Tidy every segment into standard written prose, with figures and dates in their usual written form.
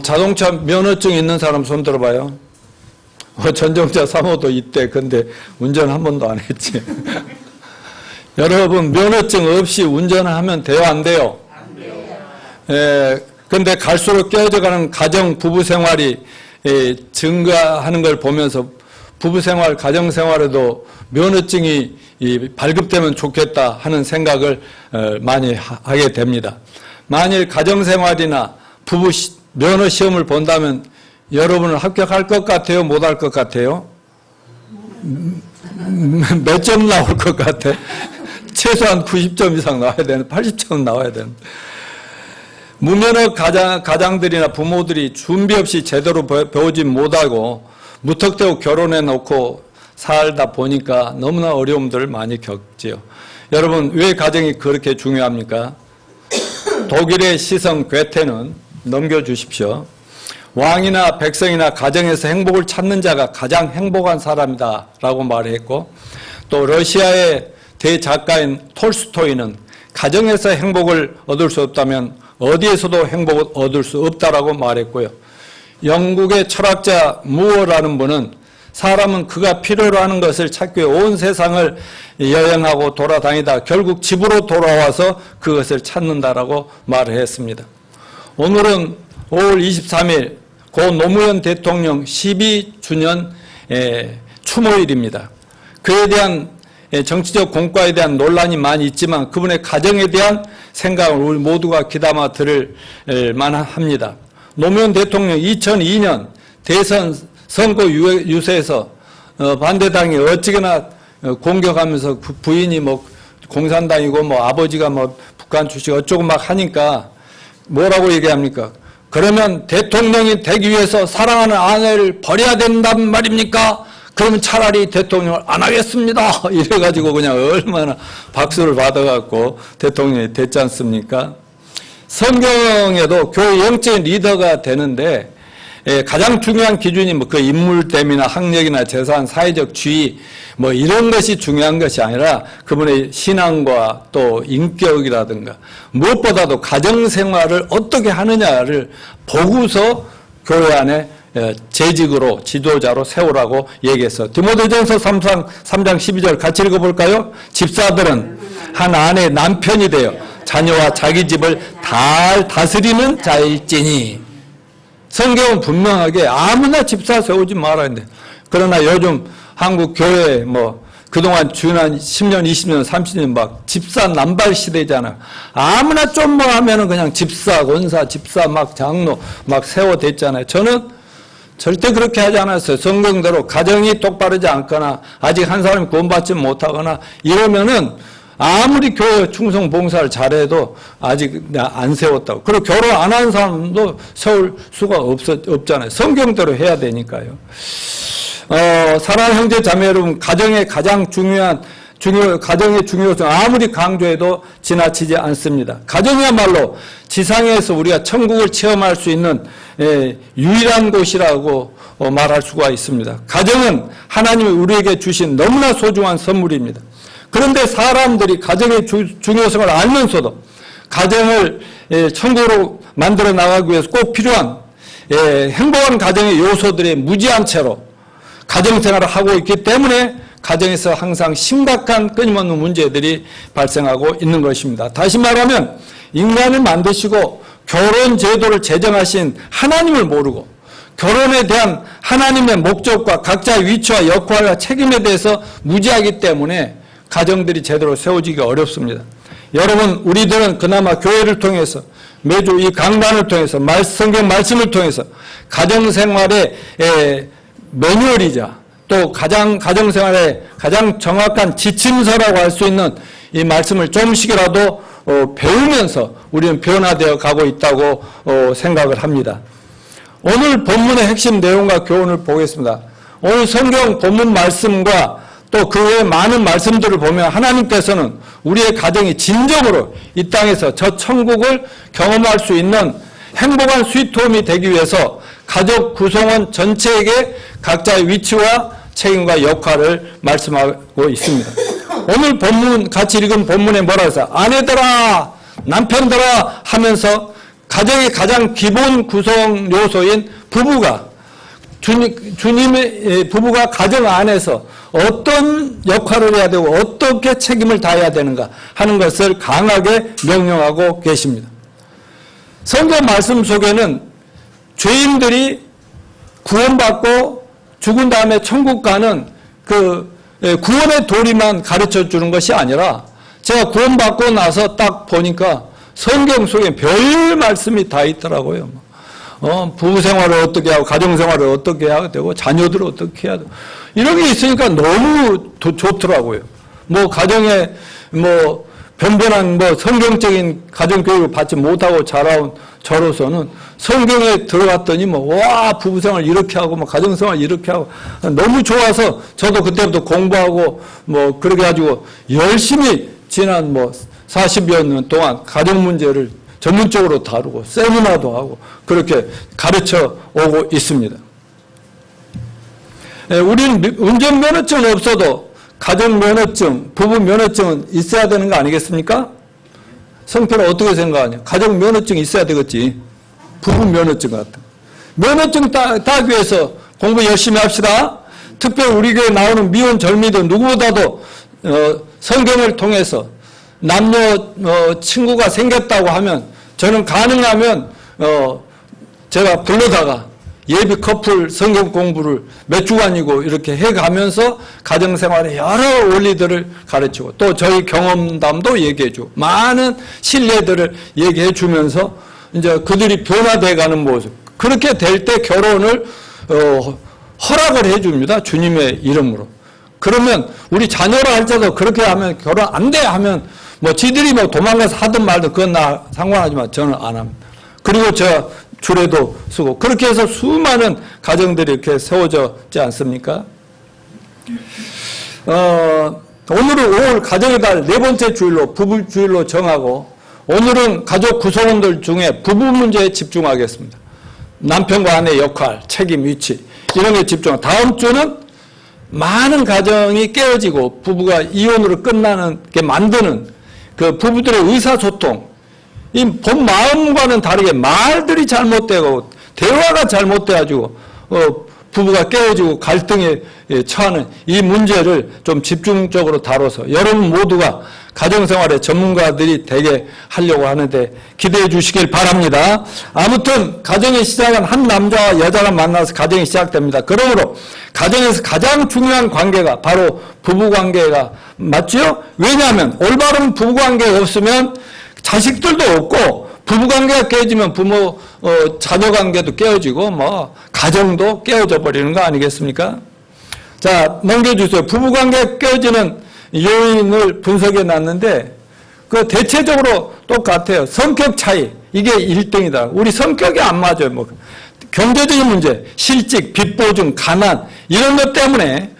자동차 면허증 있는 사람 손 들어봐요. 전정자 사모도 있대. 근데 운전 한 번도 안 했지. 여러분, 면허증 없이 운전하면 돼요, 안 돼요? 안 돼요. 근데 갈수록 깨어져가는 가정, 부부 생활이 증가하는 걸 보면서 부부 생활, 가정 생활에도 면허증이 발급되면 좋겠다 하는 생각을 많이 하게 됩니다. 만일 가정 생활이나 부부 면허 시험을 본다면 여러분은 합격할 것 같아요? 못 할 것 같아요? 몇 점 나올 것 같아? 최소한 90점 이상 나와야 되는, 80점 나와야 되는. 무면허 가장들이나 부모들이 준비 없이 제대로 배우지 못하고 무턱대고 결혼해 놓고 살다 보니까 너무나 어려움들을 많이 겪지요. 여러분, 왜 가정이 그렇게 중요합니까? 독일의 시성 괴테는 넘겨주십시오. 왕이나 백성이나 가정에서 행복을 찾는 자가 가장 행복한 사람이다 라고 말했고, 또 러시아의 대작가인 톨스토이는 가정에서 행복을 얻을 수 없다면 어디에서도 행복을 얻을 수 없다라고 말했고요. 영국의 철학자 무어라는 분은 사람은 그가 필요로 하는 것을 찾기 위해 온 세상을 여행하고 돌아다니다 결국 집으로 돌아와서 그것을 찾는다라고 말을 했습니다. 오늘은 5월 23일 고 노무현 대통령 12주년 추모일입니다. 그에 대한 정치적 공과에 대한 논란이 많이 있지만 그분의 가정에 대한 생각을 우리 모두가 귀담아 들을 만합니다. 노무현 대통령 2002년 대선 선거 유세에서 반대당이 어찌게나 공격하면서 부인이 뭐 공산당이고 뭐 아버지가 뭐 북한 출신 어쩌고 막 하니까 뭐라고 얘기합니까? 그러면 대통령이 되기 위해서 사랑하는 아내를 버려야 된단 말입니까? 그러면 차라리 대통령을 안 하겠습니다. 이래가지고 그냥 얼마나 박수를 받아갖고 대통령이 됐지 않습니까? 성경에도 교회 영적인 리더가 되는데 가장 중요한 기준이 뭐 그 인물됨이나 학력이나 재산, 사회적 지위 뭐 이런 것이 중요한 것이 아니라 그분의 신앙과 또 인격이라든가 무엇보다도 가정생활을 어떻게 하느냐를 보고서 교회 안에 재직으로 지도자로 세우라고 얘기했어. 디모데전서 3장 12절 같이 읽어볼까요? 집사들은 한 아내의 남편이 되어 자녀와 자기 집을 잘 다스리는 자일지니. 성경은 분명하게 아무나 집사 세우지 말아야 돼. 그러나 요즘 한국 교회 뭐 그동안 지난 10년, 20년, 30년 막 집사 남발 시대잖아. 아무나 좀 뭐 하면은 그냥 집사, 권사, 집사 막 장로 막 세워댔잖아요. 저는 절대 그렇게 하지 않았어요. 성경대로 가정이 똑바르지 않거나 아직 한 사람이 구원받지 못하거나 이러면은 아무리 교회 충성 봉사를 잘해도 아직 안 세웠다고. 그리고 결혼 안 한 사람도 세울 수가 없잖아요. 성경대로 해야 되니까요. 사랑하는 형제 자매 여러분, 가정의 가장 가정의 중요성 아무리 강조해도 지나치지 않습니다. 가정이야말로 지상에서 우리가 천국을 체험할 수 있는 유일한 곳이라고 말할 수가 있습니다. 가정은 하나님이 우리에게 주신 너무나 소중한 선물입니다. 그런데 사람들이 가정의 중요성을 알면서도 가정을 천국으로 만들어 나가기 위해서 꼭 필요한 행복한 가정의 요소들이 무지한 채로 가정생활을 하고 있기 때문에 가정에서 항상 심각한 끊임없는 문제들이 발생하고 있는 것입니다. 다시 말하면 인간을 만드시고 결혼 제도를 제정하신 하나님을 모르고 결혼에 대한 하나님의 목적과 각자의 위치와 역할과 책임에 대해서 무지하기 때문에 가정들이 제대로 세워지기 어렵습니다. 여러분, 우리들은 그나마 교회를 통해서 매주 이 강단을 통해서 성경 말씀을 통해서 가정생활의 매뉴얼이자 또 가정생활의 가장 정확한 지침서라고 할 수 있는 이 말씀을 조금씩이라도 배우면서 우리는 변화되어 가고 있다고 생각을 합니다. 오늘 본문의 핵심 내용과 교훈을 보겠습니다. 오늘 성경 본문 말씀과 또 그 외에 많은 말씀들을 보면 하나님께서는 우리의 가정이 진정으로 이 땅에서 저 천국을 경험할 수 있는 행복한 스위트홈이 되기 위해서 가족 구성원 전체에게 각자의 위치와 책임과 역할을 말씀하고 있습니다. 오늘 본문 같이 읽은 본문에 뭐라 해서 아내들아 남편들아 하면서 가정의 가장 기본 구성 요소인 부부가 주님의 부부가 가정 안에서 어떤 역할을 해야 되고 어떻게 책임을 다해야 되는가 하는 것을 강하게 명령하고 계십니다. 성경 말씀 속에는 죄인들이 구원받고 죽은 다음에 천국 가는 그 구원의 도리만 가르쳐 주는 것이 아니라 제가 구원받고 나서 딱 보니까 성경 속에 별 말씀이 다 있더라고요. 부부 생활을 어떻게 하고 가정 생활을 어떻게 해야 되고 자녀들을 어떻게 해야 되고 이런 게 있으니까 너무 좋더라고요. 뭐 가정에 뭐 변변한 뭐 성경적인 가정 교육을 받지 못하고 자라온 저로서는 성경에 들어갔더니 뭐 와 부부 생활 이렇게 하고 뭐 가정 생활 이렇게 하고 너무 좋아서 저도 그때부터 공부하고 뭐 그렇게 가지고 열심히 지난 뭐 40여 년 동안 가정 문제를 전문적으로 다루고 세미나도 하고 그렇게 가르쳐 오고 있습니다. 우리는 운전면허증은 없어도 가정면허증, 부부면허증은 있어야 되는 거 아니겠습니까? 성표는 어떻게 생각하냐? 가정면허증이 있어야 되겠지. 부부면허증 같은. 면허증 따기 위해서 공부 열심히 합시다. 특별히 우리 교회에 나오는 미혼 절미들 누구보다도 성경을 통해서 남녀 친구가 생겼다고 하면 저는 가능하면 제가 불러다가 예비 커플 성경 공부를 몇 주간이고 이렇게 해가면서 가정생활의 여러 원리들을 가르치고 또 저희 경험담도 얘기해주고 많은 신뢰들을 얘기해주면서 이제 그들이 변화돼가는 모습 그렇게 될 때 결혼을 허락을 해줍니다. 주님의 이름으로. 그러면 우리 자녀를 할 때도 그렇게 하면 결혼 안 돼 하면 뭐 지들이 뭐 도망가서 하든 말든 그건 나 상관하지만 저는 안 합니다. 그리고 제가 주례도 쓰고 그렇게 해서 수많은 가정들이 이렇게 세워졌지 않습니까? 오늘은 5월 가정의 달 네 번째 주일로 부부 주일로 정하고 오늘은 가족 구성원들 중에 부부 문제에 집중하겠습니다. 남편과 아내의 역할, 책임, 위치 이런 게 집중하고 다음 주는 많은 가정이 깨어지고 부부가 이혼으로 끝나는 게 만드는 그 부부들의 의사소통 이 본 마음과는 다르게 말들이 잘못되고 대화가 잘못돼가지고 부부가 깨어지고 갈등에 처하는 이 문제를 좀 집중적으로 다뤄서 여러분 모두가 가정생활의 전문가들이 되게 하려고 하는데 기대해 주시길 바랍니다. 아무튼 가정의 시작은 한 남자와 여자가 만나서 가정이 시작됩니다. 그러므로 가정에서 가장 중요한 관계가 바로 부부관계가 맞죠? 왜냐하면 올바른 부부관계가 없으면 자식들도 없고 부부관계가 깨지면 부모 자녀관계도 깨어지고 뭐 가정도 깨어져 버리는 거 아니겠습니까? 자 넘겨주세요. 부부관계가 깨어지는 요인을 분석해 놨는데 그 대체적으로 똑같아요. 성격 차이 이게 1등이다. 우리 성격이 안 맞아요. 뭐 경제적인 문제, 실직, 빚 보증, 가난 이런 것 때문에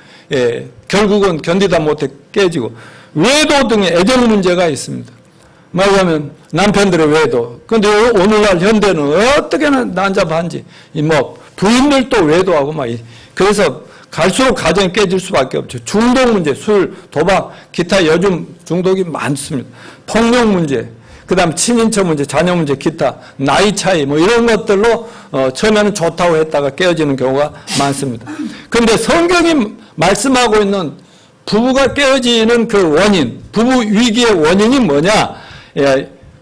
결국은 견디다 못해 깨지고 외도 등의 애정 문제가 있습니다. 말하자면 남편들의 외도. 근데 오늘날 현대는 어떻게나 난잡한지 뭐 부인들도 외도하고 막 그래서 갈수록 가정이 깨질 수밖에 없죠. 중독 문제, 술, 도박, 기타 요즘 중독이 많습니다. 폭력 문제, 그 다음 친인척 문제, 자녀 문제, 기타, 나이 차이 뭐 이런 것들로 처음에는 좋다고 했다가 깨어지는 경우가 많습니다. 그런데 성경이 말씀하고 있는 부부가 깨어지는 그 원인, 부부 위기의 원인이 뭐냐?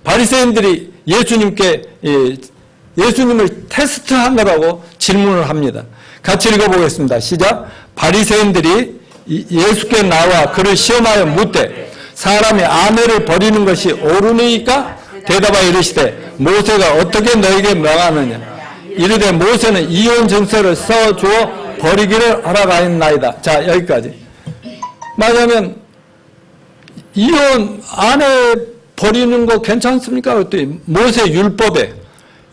바리새인들이 예수님을 테스트하느라고 질문을 합니다. 같이 읽어보겠습니다. 시작. 바리새인들이 예수께 나와 그를 시험하여 묻되 사람이 아내를 버리는 것이 옳으니까 대답하여 이르시되 모세가 어떻게 너에게 명하느냐 이르되 모세는 이혼 증서를 써주어 버리기를 허락하였나이다. 자 여기까지. 말하자면 이혼 아내 버리는 거 괜찮습니까? 그랬더니 모세 율법에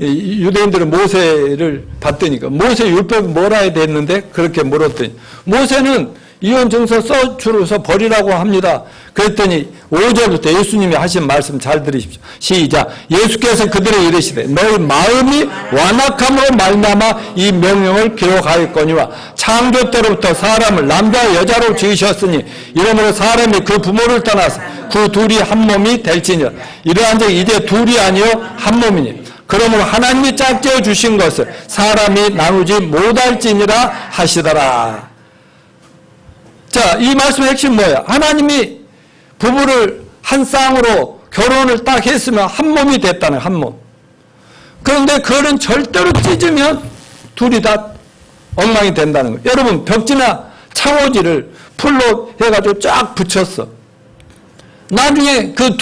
유대인들은 모세를 받으니까 모세 율법이 뭐라 해야 됐는데 그렇게 물었더니 모세는 이혼 증서 써주어서 버리라고 합니다. 그랬더니 5절부터 예수님이 하신 말씀 잘 들으십시오. 시작. 예수께서 그들에게 이르시되 너희 마음이 완악함으로 말미암아 이 명령을 기록하였거니와 창조 때로부터 사람을 남자와 여자로 지으셨으니 이러므로 사람이 그 부모를 떠나서 그 둘이 한 몸이 될지니라. 이러한즉 이제 둘이 아니요 한 몸이니 그러므로 하나님이 짝지어 주신 것을 사람이 나누지 못할지니라 하시더라. 자, 이 말씀의 핵심 뭐예요? 하나님이 부부를 한 쌍으로 결혼을 딱 했으면 한 몸이 됐다는 한 몸. 그런데 그거는 절대로 찢으면 둘이 다 엉망이 된다는 거예요. 여러분, 벽지나 창호지를 풀로 해가지고 쫙 붙였어. 나중에 그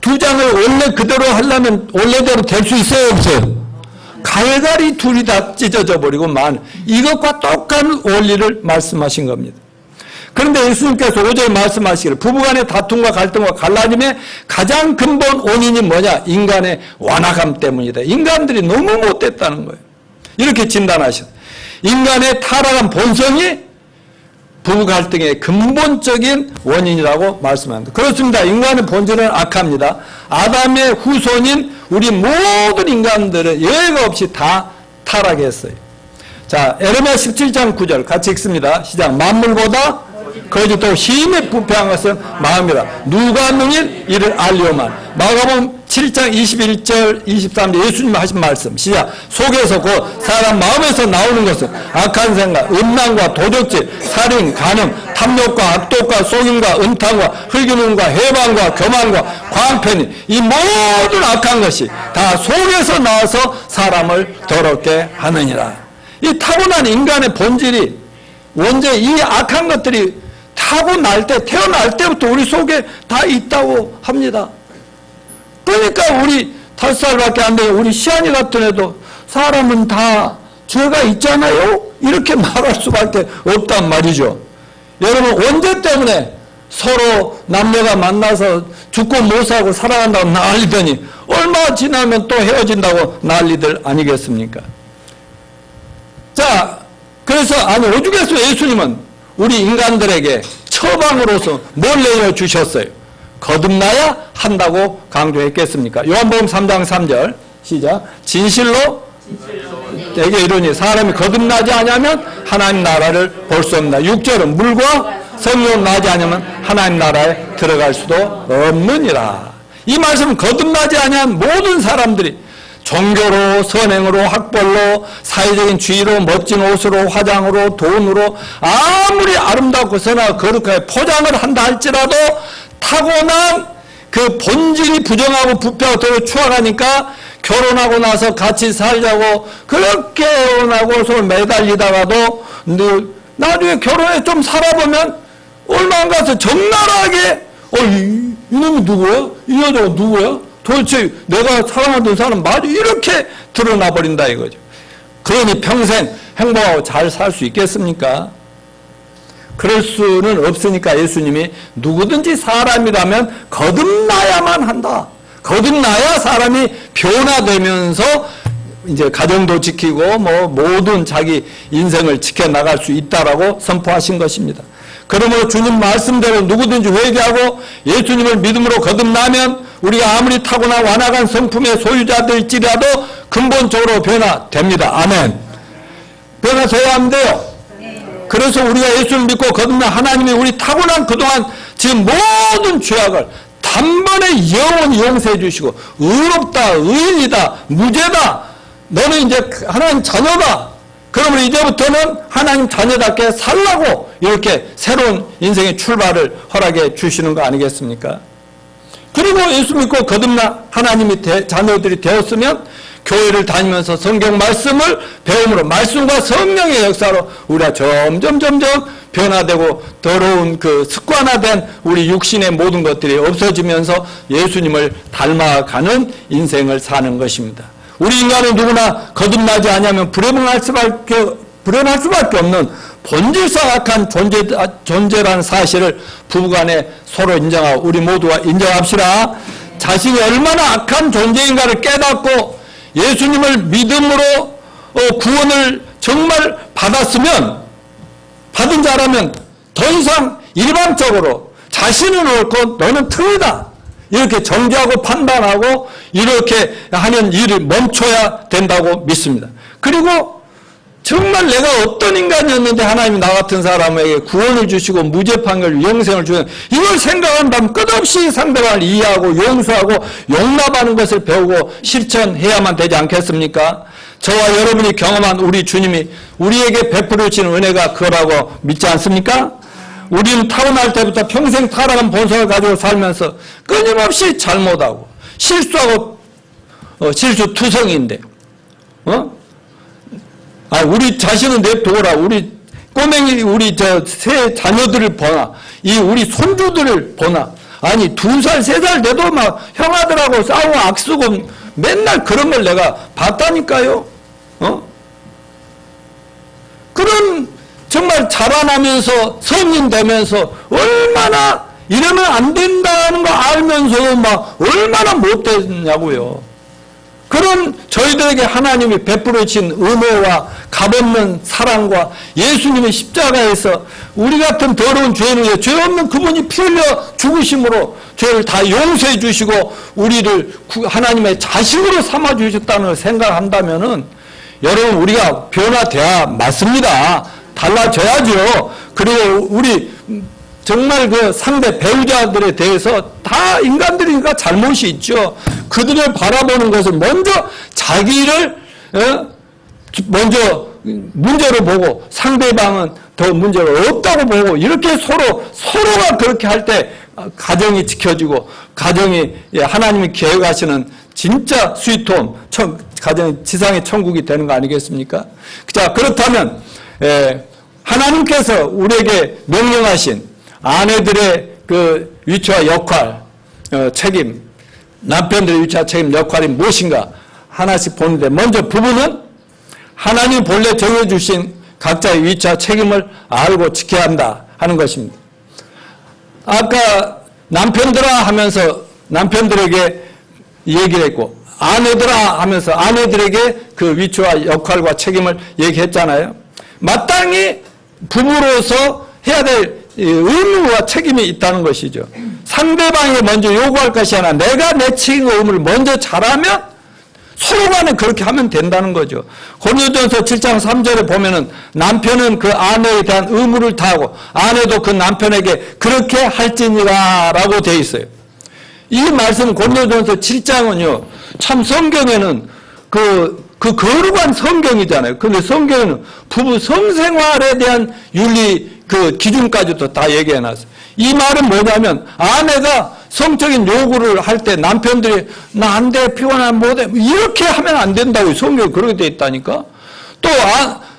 두 장을 원래 그대로 하려면 원래대로 될 수 있어요, 없어요? 갈갈이 둘이 다 찢어져 버리고 이것과 똑같은 원리를 말씀하신 겁니다. 그런데 예수님께서 5절에 말씀하시기를 부부간의 다툼과 갈등과 갈라짐의 가장 근본 원인이 뭐냐? 인간의 완악함 때문이다. 인간들이 너무 못됐다는 거예요. 이렇게 진단하셨어요. 인간의 타락한 본성이 부부 갈등의 근본적인 원인이라고 말씀합니다. 그렇습니다. 인간의 본질은 악합니다. 아담의 후손인 우리 모든 인간들은 예외가 없이 다 타락했어요. 자, 에레미야 17장 9절 같이 읽습니다. 시작. 만물보다 거짓도 힘에 부패한 것은 마음이라 누가 능히 이를 알리오만. 마가복음 7장 21절 23절 예수님 하신 말씀 시작. 속에서 곧 사람 마음에서 나오는 것은 악한 생각, 음란과 도적질, 살인, 간음, 탐욕과 악독과 속임과 음탕과 흙이눔과 해방과 교만과 광편이 이 모든 악한 것이 다 속에서 나와서 사람을 더럽게 하느니라. 이 타고난 인간의 본질이 원래 이 악한 것들이 타고날 때, 태어날 때부터 우리 속에 다 있다고 합니다. 그러니까 우리 5살밖에 안 돼요. 우리 시안이 같은 애도 사람은 다 죄가 있잖아요. 이렇게 말할 수밖에 없단 말이죠. 여러분, 언제 때문에 서로 남녀가 만나서 죽고 못 사고 사랑한다고 난리더니 얼마 지나면 또 헤어진다고 난리들 아니겠습니까? 자, 그래서 오죽해서 예수님은 우리 인간들에게 처방으로서 뭘 내려주셨어요? 거듭나야 한다고 강조했겠습니까? 요한복음 3장 3절 시작. 진실로 내게 이르니 사람이 거듭나지 않으면 하나님 나라를 볼 수 없다. 6절은 물과 성령으로 나지 않으면 하나님 나라에 들어갈 수도 없느니라. 이 말씀은 거듭나지 아니한 모든 사람들이 종교로, 선행으로, 학벌로, 사회적인 지위로, 멋진 옷으로, 화장으로, 돈으로 아무리 아름답고 선하고 거룩하게 포장을 한다 할지라도 타고난 그 본질이 부정하고 부패하고 더 추악하니까 결혼하고 나서 같이 살자고 그렇게 결혼하고서 매달리다가도 나중에 결혼해 좀 살아보면 얼마 안 가서 적나라하게 이놈이 누구야? 이 여자가 누구야? 도대체 내가 사랑하던 사람 맞아? 이렇게 드러나 버린다 이거죠. 그러니 평생 행복하고 잘 살 수 있겠습니까? 그럴 수는 없으니까 예수님이 누구든지 사람이라면 거듭나야만 한다. 거듭나야 사람이 변화되면서 이제 가정도 지키고 모든 자기 인생을 지켜나갈 수 있다라고 선포하신 것입니다. 그러므로 주님 말씀대로 누구든지 회개하고 예수님을 믿음으로 거듭나면 우리가 아무리 타고난 완악한 성품의 소유자들일지라도 근본적으로 변화됩니다. 아멘. 변화돼야 안 돼요. 그래서 우리가 예수를 믿고 거듭나 하나님이 우리 타고난 그동안 지금 모든 죄악을 단번에 영원히 용서해 주시고 의롭다, 의인이다, 무죄다, 너는 이제 하나님 자녀다. 그러면 이제부터는 하나님 자녀답게 살라고 이렇게 새로운 인생의 출발을 허락해 주시는 거 아니겠습니까? 그리고 예수 믿고 거듭나 하나님이 자녀들이 되었으면 교회를 다니면서 성경 말씀을 배움으로 말씀과 성령의 역사로 우리가 점점 변화되고 더러운 그 습관화된 우리 육신의 모든 것들이 없어지면서 예수님을 닮아가는 인생을 사는 것입니다. 우리 인간은 누구나 거듭나지 않으면 불행할 수밖에 없는 본질상 악한 존재라는 사실을 부부간에 서로 인정하고 우리 모두가 인정합시다. 자신이 얼마나 악한 존재인가를 깨닫고 예수님을 믿음으로 구원을 정말 받았으면, 받은 자라면 더 이상 일반적으로 자신은 옳고 너는 틀리다 이렇게 정죄하고 판단하고 이렇게 하는 일을 멈춰야 된다고 믿습니다. 그리고 정말 내가 어떤 인간이었는데 하나님이 나 같은 사람에게 구원을 주시고 무죄 판결, 영생을 주는 이걸 생각한다면 끝없이 상대방을 이해하고 용서하고 용납하는 것을 배우고 실천해야만 되지 않겠습니까? 저와 여러분이 경험한 우리 주님이 우리에게 베풀어 주시는 은혜가 그거라고 믿지 않습니까? 우리는 타고날 때부터 평생 타락한 본성을 가지고 살면서 끊임없이 잘못하고 실수하고 실수투성이인데 우리 자신은 냅두거라. 우리 꼬맹이 우리 새 자녀들을 보나 우리 손주들을 보나 아니 2살 3살 돼도 막 형아들하고 싸우고 악쓰고 맨날 그런 걸 내가 봤다니까요. 그런 정말 자라나면서 성인 되면서 얼마나 이러면 안 된다는 거 알면서도 막 얼마나 못됐냐고요. 그런 저희들에게 하나님이 베풀어 주신 은혜와 값없는 사랑과 예수님의 십자가에서 우리 같은 더러운 죄인을 죄 없는 그분이 피 흘려 죽으심으로 죄를 다 용서해 주시고 우리를 하나님의 자식으로 삼아 주셨다는 걸 생각한다면은 여러분 우리가 변화돼야 맞습니다. 달라져야죠. 그리고 우리 정말 그 상대 배우자들에 대해서 다 인간들이니까 잘못이 있죠. 그들을 바라보는 것은 먼저 자기를 먼저 문제로 보고 상대방은 더 문제가 없다고 보고 이렇게 서로가 그렇게 할 때 가정이 지켜지고 가정이 하나님이 계획하시는 진짜 스위트홈 가정이 지상의 천국이 되는 거 아니겠습니까? 자, 그렇다면 하나님께서 우리에게 명령하신 아내들의 그 위치와 역할, 책임, 남편들의 위치와 책임, 역할이 무엇인가 하나씩 보는데 먼저 부부는 하나님이 본래 정해주신 각자의 위치와 책임을 알고 지켜야 한다 하는 것입니다. 아까 남편들아 하면서 남편들에게 얘기를 했고 아내들아 하면서 아내들에게 그 위치와 역할과 책임을 얘기했잖아요. 마땅히 부부로서 해야 될 의무와 책임이 있다는 것이죠. 상대방이 먼저 요구할 것이 아니라 내가 내 책임과 의무를 먼저 잘하면 서로 간에 그렇게 하면 된다는 거죠. 고린도전서 7장 3절에 보면은 남편은 그 아내에 대한 의무를 다하고 아내도 그 남편에게 그렇게 할지니라 라고 되어 있어요. 이 말씀 고린도전서 7장은요 참 성경에는 그 거룩한 성경이잖아요. 근데 성경에는 부부 성생활에 대한 윤리 그 기준까지도 다 얘기해 놨어요. 이 말은 뭐냐면 아내가 성적인 요구를 할 때 남편들이 나 안 돼, 피곤하면 못해 이렇게 하면 안 된다고 성경에 그렇게 돼 있다니까. 또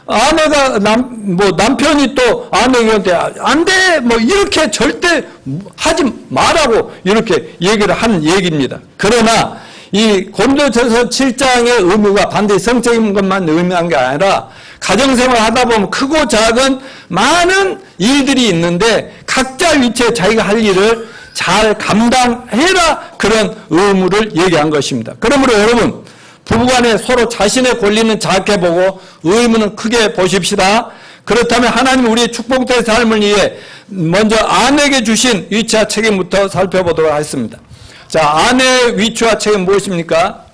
아내가 남편이 또 아내한테 안 돼, 뭐 이렇게 절대 하지 말라고 이렇게 얘기를 하는 얘기입니다. 그러나 이 고린도전서 7장의 의무가 반드시 성적인 것만 의미한 게 아니라 가정생활 하다 보면 크고 작은 많은 일들이 있는데 각자 위치에 자기가 할 일을 잘 감당해라 그런 의무를 얘기한 것입니다. 그러므로 여러분 부부간에 서로 자신의 권리는 작게 보고 의무는 크게 보십시다. 그렇다면 하나님 우리의 축복된 삶을 위해 먼저 아내에게 주신 위치와 책임부터 살펴보도록 하겠습니다. 자, 아내의 위치와 책임 무엇입니까?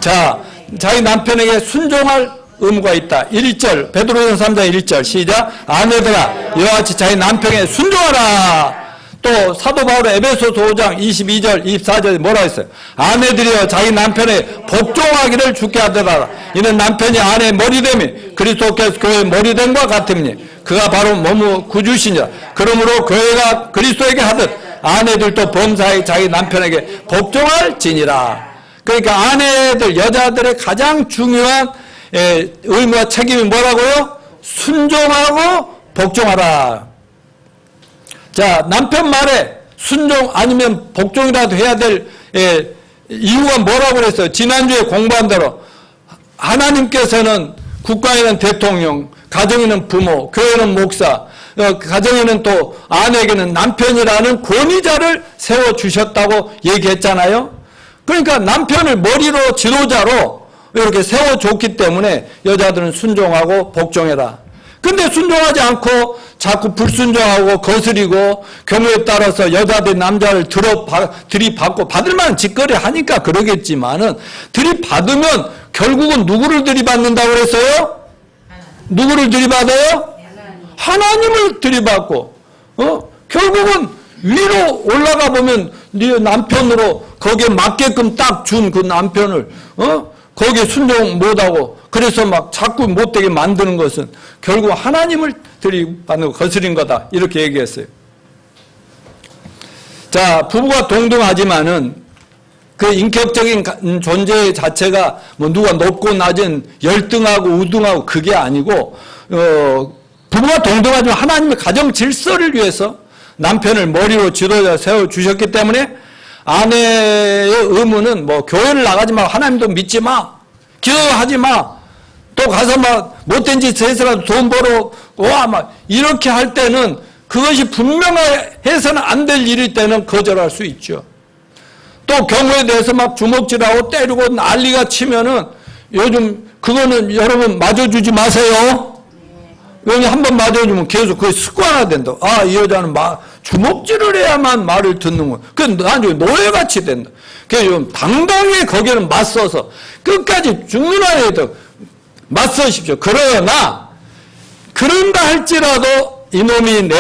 자, 자기 남편에게 순종할 의무가 있다. 1절 베드로전서 3장 1절 시작. 아내들아 이와 같이 자기 남편에게 순종하라. 또 사도 바울의 에베소서 5장 22절 24절에 뭐라 했어요? 아내들이여 자기 남편에 복종하기를 주께 하더라. 이는 남편이 아내의 머리됨이 그리스도께서 교회의 머리됨과 같으니 그가 바로 몸의 구주시니라. 그러므로 교회가 그리스도에게 하듯 아내들도 범사에 자기 남편에게 복종할지니라. 그러니까 아내들 여자들의 가장 중요한 의무와 책임이 뭐라고요? 순종하고 복종하라. 자, 남편 말에 순종 아니면 복종이라도 해야 될 이유가 뭐라고 그랬어요? 지난주에 공부한 대로 하나님께서는 국가에는 대통령, 가정에는 부모, 교회는 목사, 가정에는 또 아내에게는 남편이라는 권위자를 세워주셨다고 얘기했잖아요. 그러니까 남편을 머리로 지도자로 이렇게 세워줬기 때문에 여자들은 순종하고 복종해라. 근데 순종하지 않고 자꾸 불순종하고 거스리고 경우에 따라서 여자들이 남자를 들이받고 받을 만한 짓거리 하니까 그러겠지만은 들이받으면 결국은 누구를 들이받는다고 그랬어요? 누구를 들이받아요? 하나님을 들이받고, 결국은 위로 올라가 보면 네 남편으로 거기에 맞게끔 딱 준 그 남편을, 거기에 순종 못하고, 그래서 막 자꾸 못되게 만드는 것은 결국 하나님을 들이받는 거스린 거다. 이렇게 얘기했어요. 자, 부부가 동등하지만은 그 인격적인 존재 자체가 뭐 누가 높고 낮은 열등하고 우등하고 그게 아니고, 부부가 동등하지만 하나님의 가정 질서를 위해서 남편을 머리로 지도자 세워주셨기 때문에 아내의 의무는 뭐 교회를 나가지 마, 하나님도 믿지 마, 기도하지 마, 또 가서 막 못된 짓 해서라도 돈 벌어 와, 막 이렇게 할 때는 그것이 분명해서는 안 될 일일 때는 거절할 수 있죠. 또 경우에 대해서 막 주먹질하고 때리고 난리가 치면은 요즘 그거는 여러분 맞아주지 마세요. 왜냐 한번 맞아주면 계속 그게 습관화된다. 아, 이 여자는 주먹질을 해야만 말을 듣는 거야. 그 나중에 노예같이 된다. 그래서 좀 당당히 거기는 맞서서 끝까지 죽는 한에도 맞서십시오. 그러나 그런다 할지라도 이놈이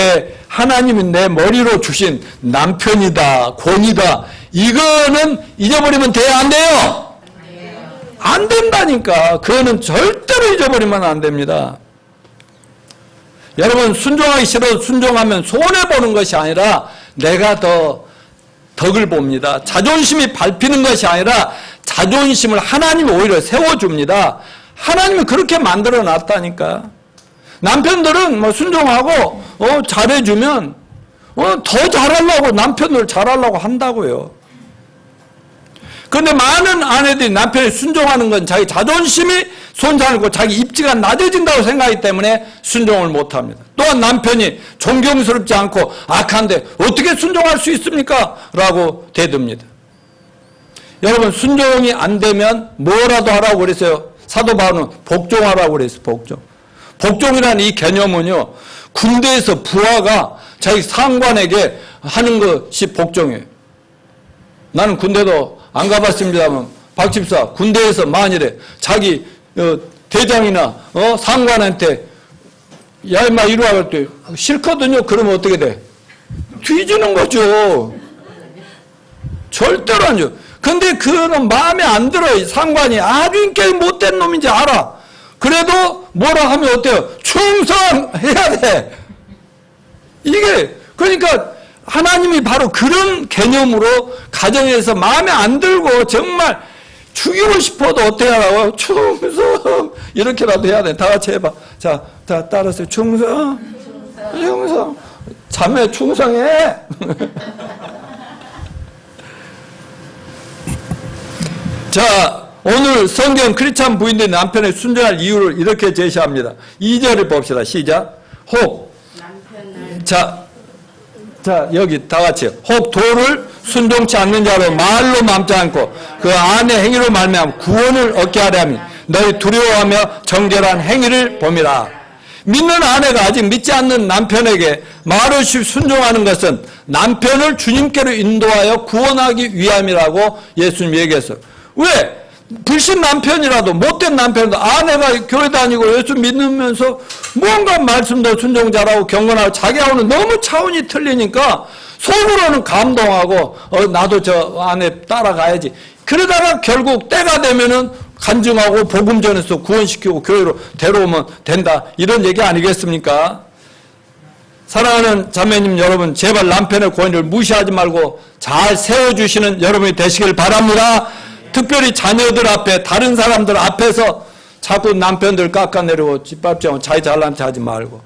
하나님이 내 머리로 주신 남편이다, 권이다, 이거는 잊어버리면 돼요, 안 돼요? 안 된다니까. 그거는 절대로 잊어버리면 안 됩니다. 여러분, 순종하기 싫어도 순종하면 손해보는 것이 아니라 내가 더 덕을 봅니다. 자존심이 밟히는 것이 아니라 자존심을 하나님이 오히려 세워줍니다. 하나님이 그렇게 만들어 놨다니까. 남편들은 뭐 순종하고 잘해주면 더 잘하려고, 남편을 잘하려고 한다고요. 그런데 많은 아내들이 남편이 순종하는 건 자기 자존심이 손상하고 자기 입지가 낮아진다고 생각하기 때문에 순종을 못합니다. 또한 남편이 존경스럽지 않고 악한데 어떻게 순종할 수 있습니까? 라고 대듭니다. 여러분, 순종이 안 되면 뭐라도 하라고 그랬어요. 사도 바울은 복종하라고 그랬어요. 복종이라는 이 개념은요, 군대에서 부하가 자기 상관에게 하는 것이 복종이에요. 나는 군대도 안 가봤습니다만 박 집사, 군대에서 만일에 자기 대장이나 상관한테 야 임마 이리 와 그럴 때 싫거든요. 그러면 어떻게 돼? 뒤지는 거죠. 절대로 안 줘. 근데 그는 마음에 안 들어요. 상관이 아주 인격이 못된 놈인지 알아. 그래도 뭐라 하면 어때요? 충성해야 돼. 이게 그러니까 하나님이 바로 그런 개념으로 가정에서 마음에 안 들고 정말 죽이고 싶어도 어떻게 하라고? 충성 이렇게라도 해야 돼. 다 같이 해봐. 자, 다 따라서 충성. 자매 충성해. 자, 오늘 성경 크리스찬 부인들이 남편의 순종할 이유를 이렇게 제시합니다. 2절을 봅시다. 시작. 혹. 자, 여기 다 같이요. 혹 도를 순종치 않는 자로 말로 맘지 않고 그 안의 행위로 말미암아 구원을 얻게 하려 하니 너희 두려워하며 정결한 행위를 봄이라. 믿는 아내가 아직 믿지 않는 남편에게 말없이 순종하는 것은 남편을 주님께로 인도하여 구원하기 위함이라고 예수님 얘기했어요. 왜? 불신 남편이라도 못된 남편이라도 아내가 교회 다니고 예수 믿으면서 뭔가 말씀도 순종 잘하고 경건하고 자기하고는 너무 차원이 틀리니까 속으로는 감동하고 나도 저 아내 따라가야지. 그러다가 결국 때가 되면은 간증하고 복음 전해서 구원시키고 교회로 데려오면 된다. 이런 얘기 아니겠습니까? 사랑하는 자매님 여러분, 제발 남편의 권위를 무시하지 말고 잘 세워주시는 여러분이 되시길 바랍니다. 특별히 자녀들 앞에, 다른 사람들 앞에서 자꾸 남편들 깎아내리고 짓밟지 않고 자기 잘난 체 하지 말고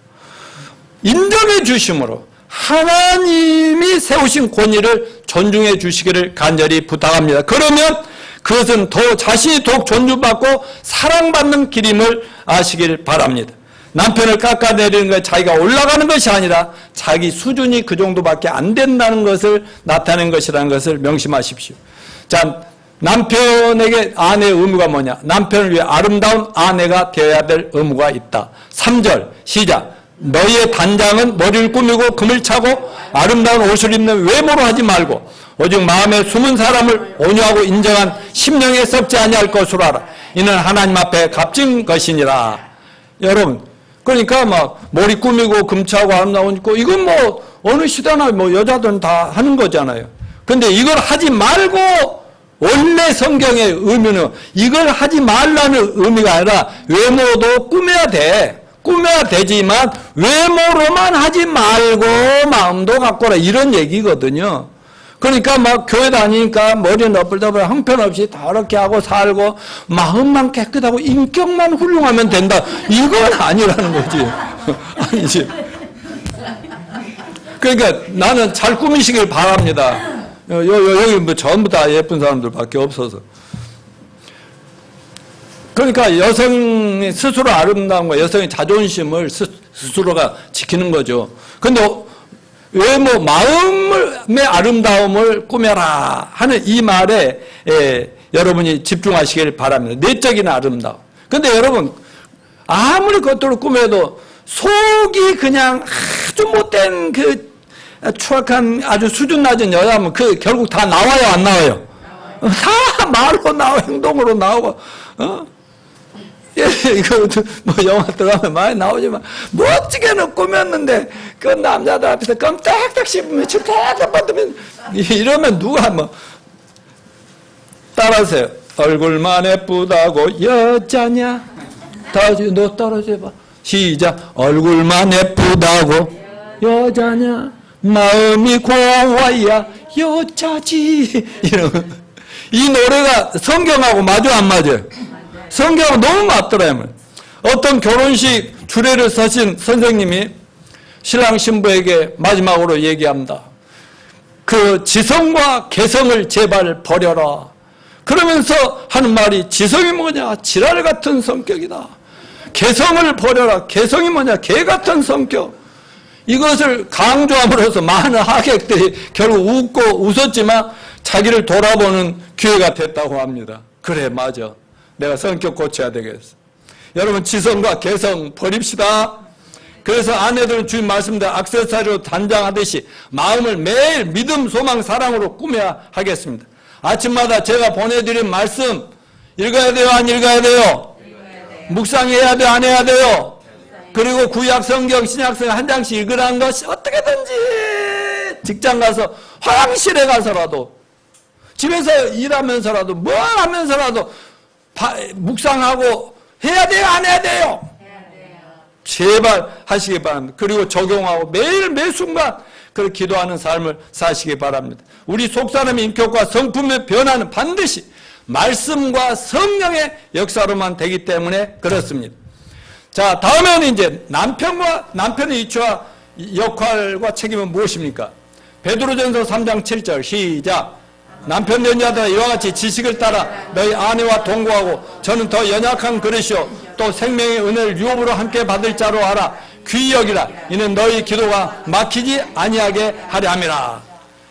인정해 주심으로 하나님이 세우신 권위를 존중해 주시기를 간절히 부탁합니다. 그러면 그것은 더 자신이 더욱 존중받고 사랑받는 길임을 아시길 바랍니다. 남편을 깎아내리는 것, 자기가 올라가는 것이 아니라 자기 수준이 그 정도밖에 안 된다는 것을 나타낸 것이라는 것을 명심하십시오. 자, 남편에게 아내의 의무가 뭐냐? 남편을 위해 아름다운 아내가 되어야 될 의무가 있다. 3절 시작. 너희의 단장은 머리를 꾸미고 금을 차고 아름다운 옷을 입는 외모로 하지 말고 오직 마음에 숨은 사람을 온유하고 인정한 심령에 썩지 아니할 것으로 알아. 이는 하나님 앞에 값진 것이니라. 여러분, 그러니까 막 머리 꾸미고 금차고 아름다운 있고 이건 뭐 어느 시대나 뭐 여자들은 다 하는 거잖아요. 근데 이걸 하지 말고 원래 성경의 의미는 이걸 하지 말라는 의미가 아니라 외모도 꾸며야 돼. 꾸며야 되지만 외모로만 하지 말고 마음도 갖고라 이런 얘기거든요. 그러니까 막 교회 다니니까 머리 너플너플 형편없이 더럽게 하고 살고 마음만 깨끗하고 인격만 훌륭하면 된다. 이건 아니라는 거지. 아니지. 그러니까 나는 잘 꾸미시길 바랍니다. 여기 뭐 전부 다 예쁜 사람들밖에 없어서. 그러니까 여성이 스스로 아름다운 거, 여성의 자존심을 스스로가 지키는 거죠. 근데 외모, 마음의 아름다움을 꾸며라 하는 이 말에 여러분이 집중하시길 바랍니다. 내적인 아름다움. 근데 여러분 아무리 겉으로 꾸며도 속이 그냥 아주 못된 그 추악한 아주 수준 낮은 여자면 그 결국 다 나와요, 안 나와요? 다 말로 나오고 행동으로 나오고 예, 이거 뭐 영화 들어가면 많이 나오지만 멋지게는 꾸몄는데 그 남자들 앞에서 껌딱딱 씹으면 춤딱딱 받으면 이러면 누가 뭐 따라하세요. 얼굴만 예쁘다고 여자냐? 다시 너 따라서 해봐. 시작. 얼굴만 예쁘다고 여자냐? 마음이 고와야 여자지. 이러면 이 노래가 성경하고 맞아 안 맞아요? 성경하고 너무 맞더라고요. 어떤 결혼식 주례를 서신 선생님이 신랑 신부에게 마지막으로 얘기합니다. 그 지성과 개성을 제발 버려라. 그러면서 하는 말이 지성이 뭐냐? 지랄 같은 성격이다. 개성을 버려라. 개성이 뭐냐? 개 같은 성격. 이것을 강조함으로써 많은 하객들이 결국 웃고 웃었지만 자기를 돌아보는 기회가 됐다고 합니다. 그래, 맞아. 내가 성격 고쳐야 되겠어. 여러분 지성과 개성 버립시다. 그래서 아내들은 주님 말씀대로 액세서리로 단장하듯이 마음을 매일 믿음, 소망, 사랑으로 꾸며야 하겠습니다. 아침마다 제가 보내드린 말씀 읽어야 돼요, 안 읽어야 돼요? 묵상해야 돼요, 안 해야 돼요? 그리고 구약 성경, 신약 성경 한 장씩 읽으라는 것이 어떻게든지 직장 가서 화장실에 가서라도 집에서 일하면서라도 뭘 하면서라도 묵상하고 해야 돼요, 안 해야 돼요? 제발 하시기 바랍니다. 그리고 적용하고 매일 매 순간 그 기도하는 삶을 사시기 바랍니다. 우리 속사람의 인격과 성품의 변화는 반드시 말씀과 성령의 역사로만 되기 때문에 그렇습니다. 자, 다음에는 이제 남편의 위치와 역할과 책임은 무엇입니까? 베드로전서 3장 7절 시작. 남편 연자들아 이와 같이 지식을 따라 너희 아내와 동거하고 저는 더 연약한 그릇이요 또 생명의 은혜를 유업으로 함께 받을 자로 알아 귀히 여기라. 이는 너희 기도가 막히지 아니하게 하려 함이라.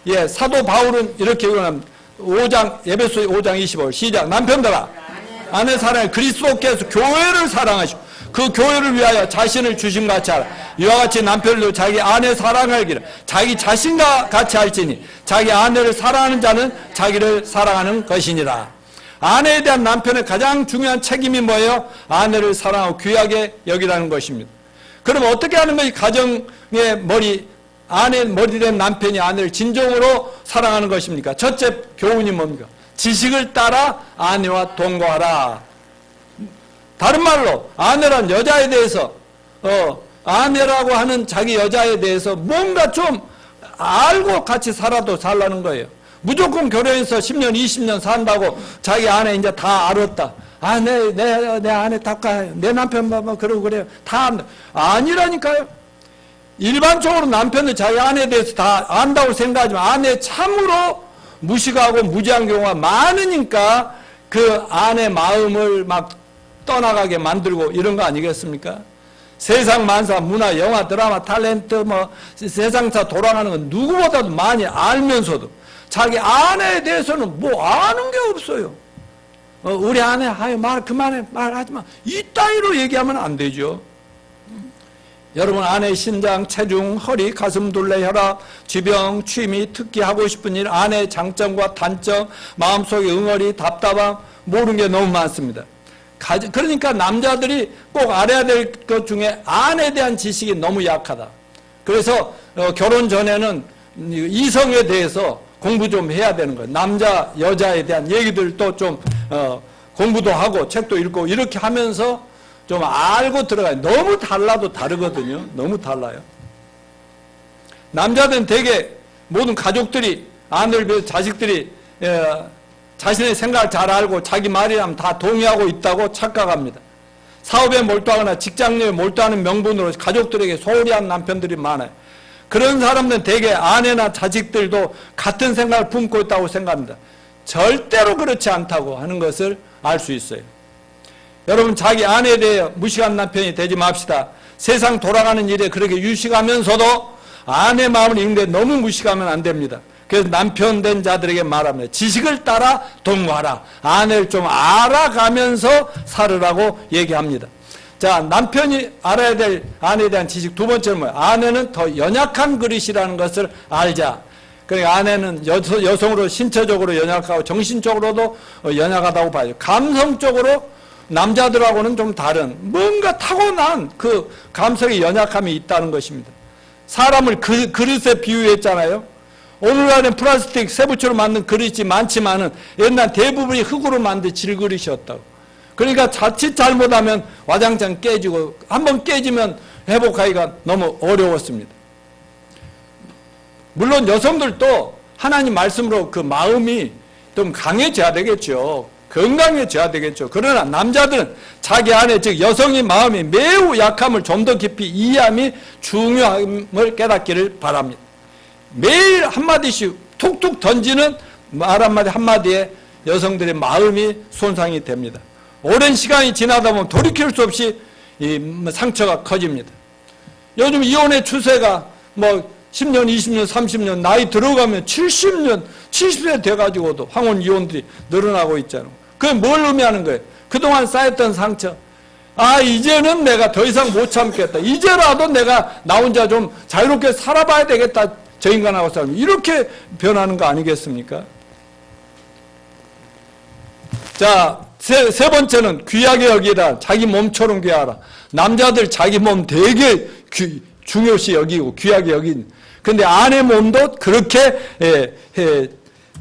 예, 사도 바울은 이렇게 얘기합니다. 5장 에베소 5장 25 시작. 남편들아 아내 사랑해 그리스도께서 교회를 사랑하시고 그 교회를 위하여 자신을 주심같이 하라. 이와 같이 남편도 자기 아내 사랑하기를 자기 자신과 같이 할지니 자기 아내를 사랑하는 자는 자기를 사랑하는 것이니라. 아내에 대한 남편의 가장 중요한 책임이 뭐예요? 아내를 사랑하고 귀하게 여기라는 것입니다. 그럼 어떻게 하는 것이 가정의 아내 머리된 남편이 아내를 진정으로 사랑하는 것입니까? 첫째 교훈이 뭡니까? 지식을 따라 아내와 동거하라. 다른 말로 아내란 여자에 대해서 아내라고 하는 자기 여자에 대해서 뭔가 좀 알고 같이 살아도 살라는 거예요. 무조건 결혼해서 10년 20년 산다고 자기 아내 이제 다 알았다. 아, 내 아내 닦아요. 내 남편 봐봐 그러고 그래요. 다 아니라니까요. 일반적으로 남편은 자기 아내에 대해서 다 안다고 생각하지만 아내 참으로 무식하고 무지한 경우가 많으니까 그 아내 마음을 막 떠나가게 만들고 이런 거 아니겠습니까? 세상 만사, 문화, 영화, 드라마, 탤런트 뭐 세상사 돌아가는 건 누구보다도 많이 알면서도 자기 아내에 대해서는 뭐 아는 게 없어요. 우리 아내 말 그만해 말하지 마. 이 따위로 얘기하면 안 되죠. 여러분 아내의 신장, 체중, 허리, 가슴 둘레, 혈압, 지병, 취미, 특기 하고 싶은 일, 아내의 장점과 단점, 마음속의 응어리, 답답함 모르는 게 너무 많습니다. 그러니까 남자들이 꼭 알아야 될 것 중에 아내에 대한 지식이 너무 약하다. 그래서 결혼 전에는 이성에 대해서 공부 좀 해야 되는 거예요. 남자, 여자에 대한 얘기들도 좀 공부도 하고 책도 읽고 이렇게 하면서 좀 알고 들어가요. 너무 달라도 다르거든요. 너무 달라요. 남자들은 되게 모든 가족들이, 아내를 비해서 자식들이 자신의 생각을 잘 알고 자기 말이라면 다 동의하고 있다고 착각합니다. 사업에 몰두하거나 직장에 몰두하는 명분으로 가족들에게 소홀히 한 남편들이 많아요. 그런 사람들은 대개 아내나 자식들도 같은 생각을 품고 있다고 생각합니다. 절대로 그렇지 않다고 하는 것을 알 수 있어요. 여러분, 자기 아내에 대해 무식한 남편이 되지 맙시다. 세상 돌아가는 일에 그렇게 유식하면서도 아내 마음을 읽는데 너무 무식하면 안 됩니다. 그래서 남편 된 자들에게 말합니다. 지식을 따라 동무하라. 아내를 좀 알아가면서 살으라고 얘기합니다. 자, 남편이 알아야 될 아내에 대한 지식 두 번째는 뭐예요? 아내는 더 연약한 그릇이라는 것을 알자. 그러니까 아내는 여성으로 신체적으로 연약하고 정신적으로도 연약하다고 봐요. 감성적으로 남자들하고는 좀 다른 뭔가 타고난 그 감성의 연약함이 있다는 것입니다. 사람을 그릇에 비유했잖아요. 오늘날은 플라스틱 세부처럼 만든 그릇이 많지만은 옛날 대부분이 흙으로 만든 질그릇이었다고. 그러니까 자칫 잘못하면 와장창 깨지고 한번 깨지면 회복하기가 너무 어려웠습니다. 물론 여성들도 하나님 말씀으로 그 마음이 좀 강해져야 되겠죠. 건강해져야 되겠죠. 그러나 남자들은 자기 안에, 즉 여성의 마음이 매우 약함을 좀 더 깊이 이해함이 중요함을 깨닫기를 바랍니다. 매일 한마디씩 툭툭 던지는 말 한마디에 여성들의 마음이 손상이 됩니다. 오랜 시간이 지나다 보면 돌이킬 수 없이 이 상처가 커집니다. 요즘 이혼의 추세가 뭐 10년, 20년, 30년 나이 들어가면 70년, 70세 돼가지고도 황혼 이혼들이 늘어나고 있잖아요. 그게 뭘 의미하는 거예요? 그동안 쌓였던 상처. 아, 이제는 내가 더 이상 못 참겠다. 이제라도 내가 나 혼자 좀 자유롭게 살아봐야 되겠다. 저 인간하고 싸우면. 이렇게 변하는 거 아니겠습니까? 자, 세 번째는 귀하게 여기라. 자기 몸처럼 귀하라. 남자들 자기 몸 되게 중요시 여기고 귀하게 여긴. 근데 아내 몸도 그렇게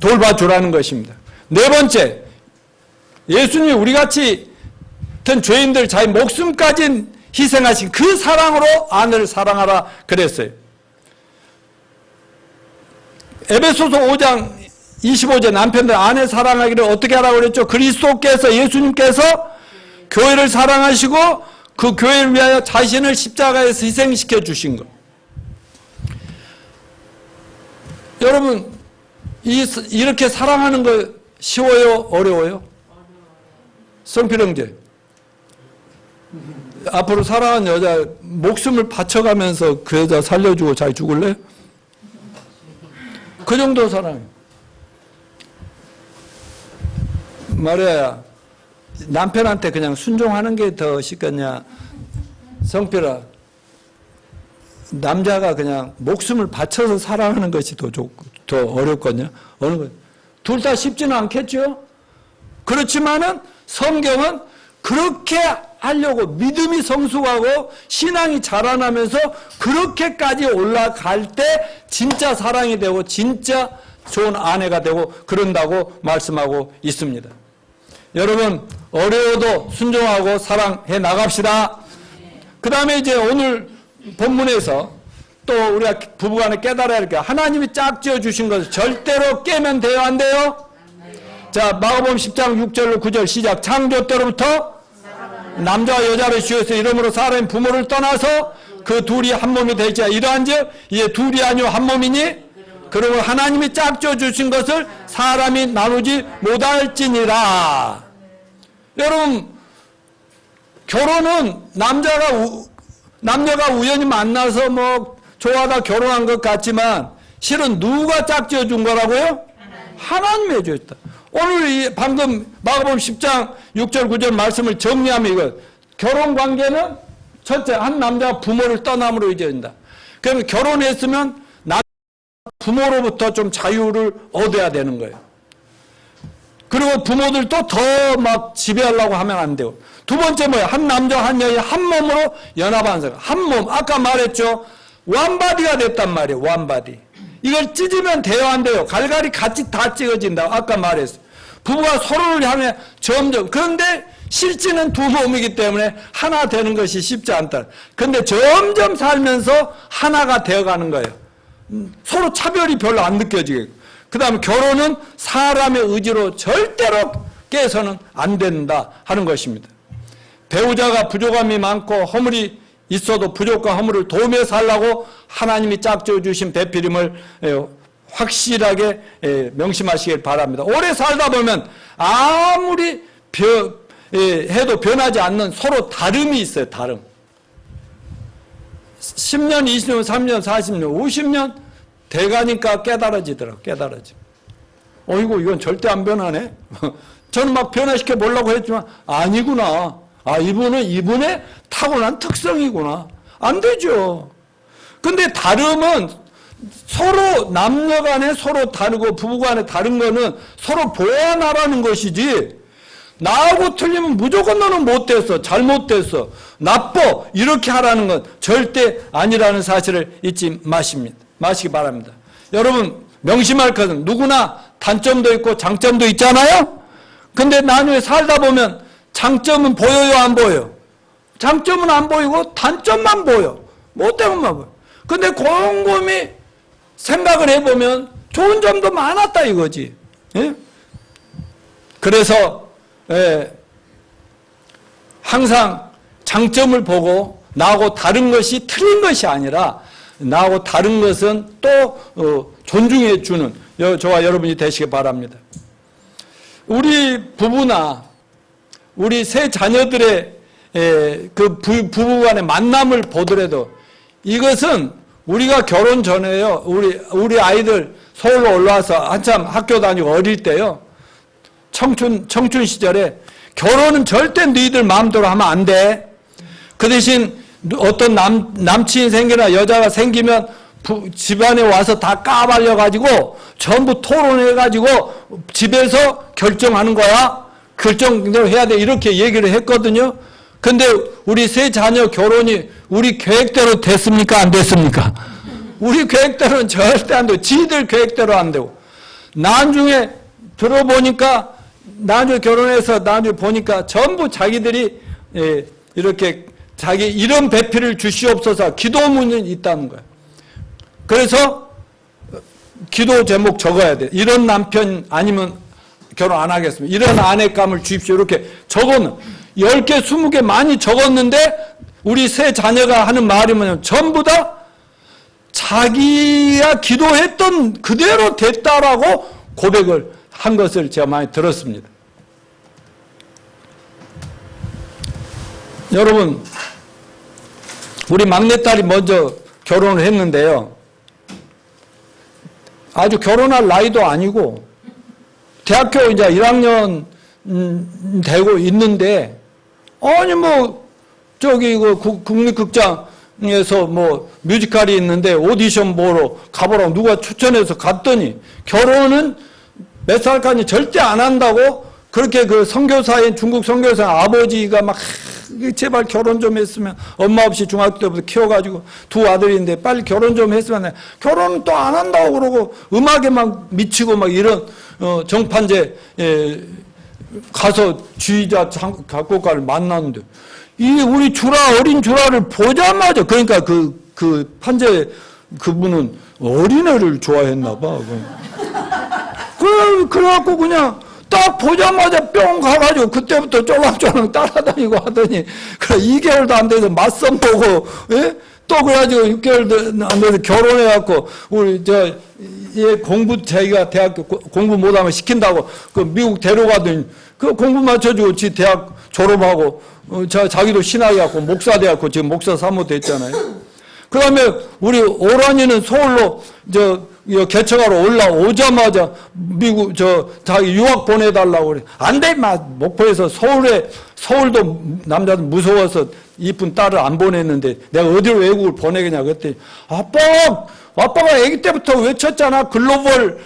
돌봐주라는 것입니다. 네 번째, 예수님이 우리같이 같은 죄인들 자기 목숨까지 희생하신 그 사랑으로 아내를 사랑하라 그랬어요. 에베소서 5장 25절 남편들 아내 사랑하기를 어떻게 하라고 그랬죠? 그리스도께서 예수님께서 교회를 사랑하시고 그 교회를 위하여 자신을 십자가에서 희생시켜 주신 것. 여러분 이렇게 사랑하는 거 쉬워요? 어려워요? 성필 형제, 앞으로 사랑하는 여자 목숨을 바쳐가면서 그 여자 살려주고 잘 죽을래? 그 정도 사랑해요. 말이야, 남편한테 그냥 순종하는 게 더 쉽겠냐? 성필아, 남자가 그냥 목숨을 바쳐서 사랑하는 것이 더 어렵거든요. 어느 거? 둘 다 쉽지는 않겠죠? 그렇지만은 성경은 그렇게 하려고 믿음이 성숙하고 신앙이 자라나면서 그렇게까지 올라갈 때 진짜 사랑이 되고 진짜 좋은 아내가 되고 그런다고 말씀하고 있습니다. 여러분 어려워도 순종하고 사랑해 나갑시다. 그 다음에 이제 오늘 본문에서 또 우리가 부부간에 깨달아야 할 게 하나님이 짝지어 주신 것을 절대로 깨면 돼요, 안 돼요? 자, 마가복음 10장 6절로 9절 시작. 창조 때로부터 남자와 여자를 지어서 이름으로 사람의 부모를 떠나서 그 둘이 한 몸이 되자 이러한즉 이제 둘이 아니요 한 몸이니 그러므로 하나님이 짝지어 주신 것을 사람이 나누지 못할지니라. 여러분 결혼은 남녀가 우연히 만나서 뭐 좋아하다 결혼한 것 같지만 실은 누가 짝지어 준 거라고요? 하나님이 해줬다. 오늘 방금 마가복음 10장 6절 9절 말씀을 정리하면 이거 결혼관계는 첫째 한 남자가 부모를 떠남으로 이어진다. 그러면 결혼했으면 부모로부터 좀 자유를 얻어야 되는 거예요. 그리고 부모들도 더 막 지배하려고 하면 안 돼요. 두 번째 뭐야? 한 남자 한 여인 한 몸으로 연합한 사람. 한 몸. 아까 말했죠. 원바디가 됐단 말이에요. 원바디. 이걸 찢으면 돼요, 안 돼요? 갈갈이 같이 다 찢어진다고 아까 말했어요. 부부가 서로를 향해 점점, 그런데 실제는 두 몸이기 때문에 하나 되는 것이 쉽지 않다. 그런데 점점 살면서 하나가 되어가는 거예요. 서로 차별이 별로 안 느껴지게. 그 다음에 결혼은 사람의 의지로 절대로 깨서는 안 된다 하는 것입니다. 배우자가 부족함이 많고 허물이 있어도 부족과 허물을 도우며 살라고 하나님이 짝지어 주신 배필임을 확실하게 명심하시길 바랍니다. 오래 살다 보면 아무리 해도 변하지 않는 서로 다름이 있어요. 다름. 10년, 20년, 30년, 40년, 50년 돼가니까 깨달아지더라고요. 깨달아지. 어이구 이건 절대 안 변하네. 저는 막 변화시켜 보려고 했지만 아니구나. 아 이분은 이분의 타고난 특성이구나. 안 되죠. 근데 다름은 서로 남녀 간에 서로 다르고 부부 간에 다른 거는 서로 보완하라는 것이지 나하고 틀리면 무조건 너는 못됐어. 잘못됐어. 나빠. 이렇게 하라는 건 절대 아니라는 사실을 잊지 마시기 바랍니다. 여러분 명심할 것은 누구나 단점도 있고 장점도 있잖아요. 근데 나중에 살다 보면 장점은 보여요, 안 보여요? 장점은 안 보이고 단점만 보여. 뭐 때문만 보여. 근데 곰곰이 생각을 해보면 좋은 점도 많았다 이거지. 예? 그래서 항상 장점을 보고 나하고 다른 것이 틀린 것이 아니라 나하고 다른 것은 또 존중해 주는 저와 여러분이 되시기 바랍니다. 우리 부부나 우리 세 자녀들의 그 부부 간의 만남을 보더라도 이것은 우리가 결혼 전에요. 우리 아이들 서울로 올라와서 한참 학교 다니고 어릴 때요. 청춘 시절에 결혼은 절대 너희들 마음대로 하면 안 돼. 그 대신 어떤 남친이 생기나 여자가 생기면 집안에 와서 다 까발려가지고 전부 토론해가지고 집에서 결정하는 거야. 결정대로 해야 돼. 이렇게 얘기를 했거든요. 근데 우리 세 자녀 결혼이 우리 계획대로 됐습니까? 안 됐습니까? 우리 계획대로는 절대 안 되고 지들 계획대로 안 되고 나중에 들어보니까 나중에 결혼해서 나중에 보니까 전부 자기들이 이렇게 자기 이런 배필을 주시옵소서 기도문이 있다는 거예요. 그래서 기도 제목 적어야 돼. 이런 남편 아니면 결혼 안 하겠습니다. 이런 아내감을 주십시오. 이렇게 적어놓은 10개, 20개 많이 적었는데 우리 세 자녀가 하는 말이 뭐냐면 전부 다 자기가 기도했던 그대로 됐다라고 고백을 한 것을 제가 많이 들었습니다. 여러분, 우리 막내딸이 먼저 결혼을 했는데요. 아주 결혼할 나이도 아니고 대학교 이제 1학년 되고 있는데 아니 뭐 저기 그 국립극장에서 뭐 뮤지컬이 있는데 오디션 보러 가보라고 누가 추천해서 갔더니 결혼은 몇 살까지 절대 안 한다고 그렇게 그 선교사인 중국 선교사 아버지가 막 제발 결혼 좀 했으면 엄마 없이 중학교 때부터 키워가지고 두 아들인데 빨리 결혼 좀 했으면 결혼은 또 안 한다고 그러고 음악에 막 미치고 막 이런 정판제 가서 주의자 작곡가를 만났는데 이 우리 어린 주라를 보자마자 그러니까 그 판재 그분은 어린애를 좋아했나 봐. 그래갖고 그냥 딱 보자마자 뿅 가가지고 그때부터 쫄랑쫄랑 따라다니고 하더니 그래 2개월도 안 돼서 맞선 보고 예? 또 그래가지고 6개월도 안 돼서 결혼해갖고 우리 얘 공부 자기가 대학교 공부 못하면 시킨다고 그 미국 데려가더니 그 공부 맞춰주고 지 대학 졸업하고 자기도 신학이갖고 목사 돼갖고 지금 목사 사모 됐잖아요. 그 다음에 우리 오란이는 서울로 개척하러 올라오자마자 미국 자기 유학 보내달라고 그래. 안 돼, 목포에서 서울도 남자들 무서워서 이쁜 딸을 안 보냈는데 내가 어디로 외국을 보내겠냐 그랬더니 아빠 아빠가 아기 때부터 외쳤잖아. 글로벌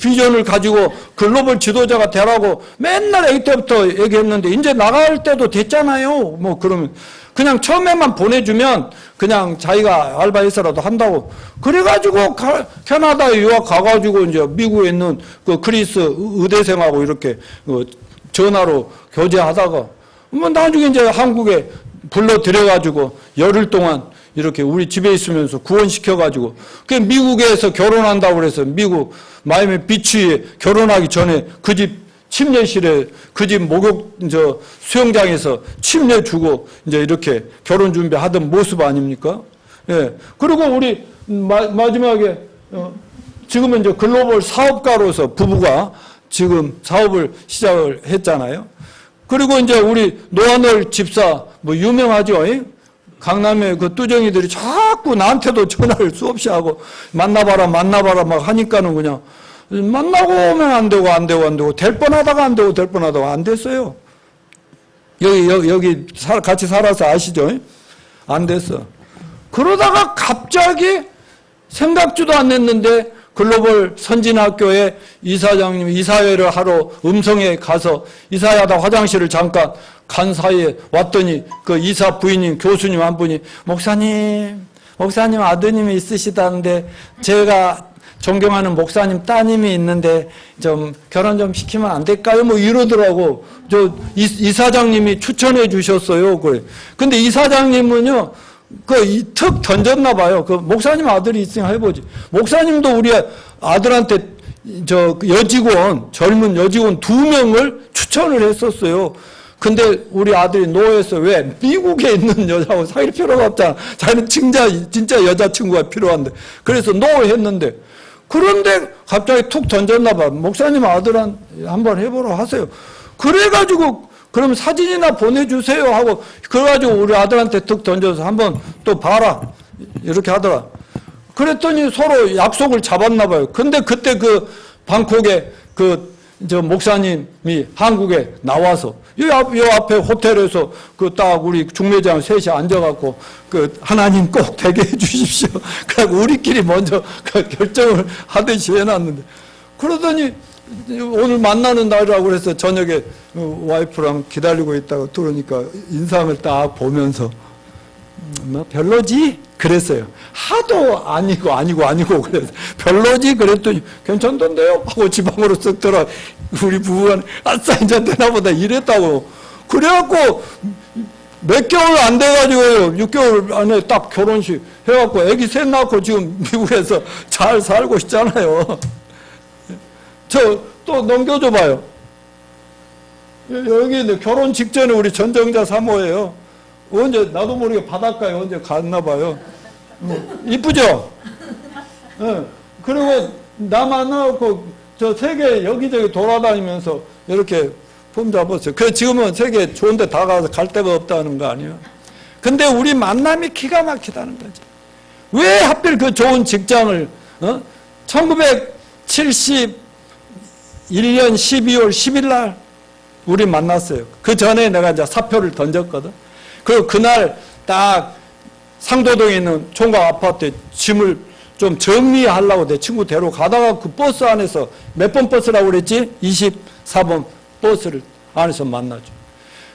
비전을 가지고 글로벌 지도자가 되라고 맨날 아기 때부터 얘기했는데 이제 나갈 때도 됐잖아요. 뭐 그러면 그냥 처음에만 보내주면 그냥 자기가 알바해서라도 한다고. 그래가지고 캐나다에 유학 가가지고 이제 미국에 있는 그 그리스 의대생하고 이렇게 전화로 교제하다가 뭐 나중에 이제 한국에 불러들여가지고 열흘 동안 이렇게 우리 집에 있으면서 구원시켜가지고 그 미국에서 결혼한다고 그래서 미국 마이애미 비치에 결혼하기 전에 그 집 침례실에 그 집 목욕 수영장에서 침례 주고 이제 이렇게 결혼 준비하던 모습 아닙니까? 예. 그리고 우리 마지막에 지금은 이제 글로벌 사업가로서 부부가 지금 사업을 시작을 했잖아요. 그리고 이제 우리 노한월 집사 뭐 유명하죠. 강남에 그 뚜정이들이 자꾸 나한테도 전화를 수없이 하고 만나봐라 막 하니까는 그냥 만나고 오면 안 되고 될 뻔하다가 안 되고 될 뻔하다가 안 됐어요. 여기 같이 살아서 아시죠? 안 됐어. 그러다가 갑자기 생각지도 않았는데 글로벌 선진학교에 이사장님 이사회를 하러 음성에 가서 이사회하다 화장실을 잠깐 간 사이에 왔더니 그 이사 부인님 교수님 한 분이 목사님 아드님이 있으시다는데 제가 존경하는 목사님 따님이 있는데 좀 결혼 좀 시키면 안 될까요? 뭐 이러더라고. 저 이사장님이 추천해 주셨어요. 그래. 근데 이사장님은요, 턱 던졌나 봐요. 그 목사님 아들이 있으면 해보지. 목사님도 우리 아들한테 젊은 여직원 2명을 추천을 했었어요. 근데 우리 아들이 노했어. 왜? 미국에 있는 여자하고 사귈 필요가 없잖아. 자기는 진짜 여자친구가 필요한데. 그래서 노했는데. 그런데 갑자기 툭 던졌나 봐. 목사님 아들한 한번 해보러 하세요. 그래가지고 그럼 사진이나 보내주세요 하고 그래가지고 우리 아들한테 툭 던져서 한번 또 봐라 이렇게 하더라. 그랬더니 서로 약속을 잡았나 봐요. 근데 그때 그 방콕에 목사님이 한국에 나와서 이 앞에 호텔에서 그 딱 우리 중매장 셋이 앉아갖고 하나님 꼭 되게 해주십시오. 그래갖고 우리끼리 먼저 결정을 하듯이 해놨는데 그러더니 오늘 만나는 날이라고 그래서 저녁에 와이프랑 기다리고 있다가 들어오니까 인상을 딱 보면서 뭐 별로지? 그랬어요. 하도 아니고 그래서 별로지? 그랬더니 괜찮던데요? 하고 지방으로 쓱 들어 우리 부부가 아싸 이제 되나보다 이랬다고. 그래갖고 몇 개월 안 돼가지고요. 6개월 안에 딱 결혼식 해갖고 애기 셋 낳고 지금 미국에서 잘 살고 있잖아요. 저 또 넘겨줘 봐요. 여기 결혼 직전에 우리 전정자 사모예요. 언제 나도 모르게 바닷가에 언제 갔나 봐요. 이쁘죠? 네. 그리고 나 만나고 저 세계 여기저기 돌아다니면서 이렇게 폼 잡았어요. 그 지금은 세계 좋은데 다 가서 갈 데가 없다는 거 아니에요? 근데 우리 만남이 기가 막히다는 거지. 왜 하필 그 좋은 직장을 1971년 12월 10일 날 우리 만났어요. 그 전에 내가 이제 사표를 던졌거든. 그리고 그날 딱 상도동에 있는 총각 아파트에 짐을 좀 정리하려고 내 친구 데려가다가 그 버스 안에서 몇 번 버스라고 그랬지? 24번 버스를 안에서 만나죠.